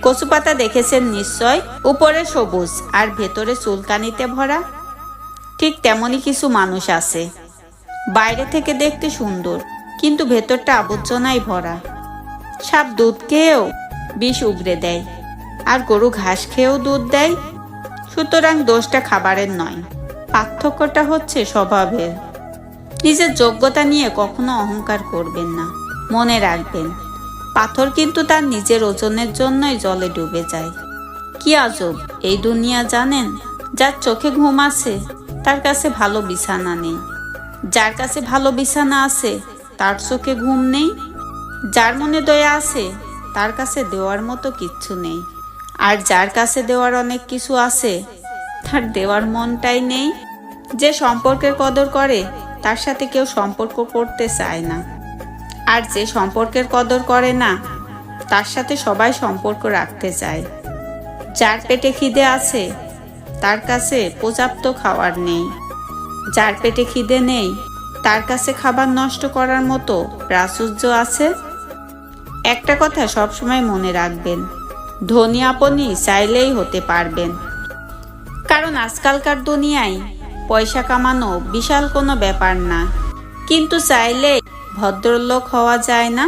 কচু পাতা দেখেছেন নিশ্চয়, উপরে সবুজ আর ভেতরে চুলকানিতে ভরা। ঠিক তেমনই কিছু মানুষ আছে, বাইরে থেকে দেখতে সুন্দর কিন্তু ভেতরটা আবর্জনায় ভরা। সাপ দুধ খেয়েও বিষ উগরে দেয়, আর গরু ঘাস খেয়েও দুধ দেয়। সুতরাং দোষটা খাবারের নয়, পার্থক্যটা হচ্ছে স্বভাবের। নিজের যোগ্যতা নিয়ে কখনো অহংকার করবেন না। মনে রাখবেন, পাথর কিন্তু তার নিজের ওজনের জন্যই জলে ডুবে যায়। কি আজব এই দুনিয়া জানেন? যার চোখে ঘুম আছে তার কাছে ভালো বিছানা নেই, যার কাছে ভালো বিছানা আছে তার চোখে ঘুম নেই। যার মনে দয়া আছে তার কাছে দেওয়ার মতো কিচ্ছু নেই, আর যার কাছে দেওয়ার অনেক কিছু আছে তার দেওয়ার মনটাই নেই। যে সম্পর্কের কদর করে তার সাথে কেউ সম্পর্ক করতে চায় না, আর যে সম্পর্কের কদর করে না তার সাথে সবাই সম্পর্ক রাখতে চায়। যার পেটে খিদে আছে তার কাছে পর্যাপ্ত খাবার নেই, যার পেটে খিদে নেই তার কাছে খাবার নষ্ট করার মতো প্রাচুর্য আছে। একটা কথা সবসময় মনে রাখবেন, ধনী আপনি চাইলেই হতে পারবেন, কারণ আজকালকার দুনিয়ায় পয়সা কামানো বিশাল কোনো ব্যাপার না, কিন্তু চাইলে ভদ্রলোক হওয়া যায় না।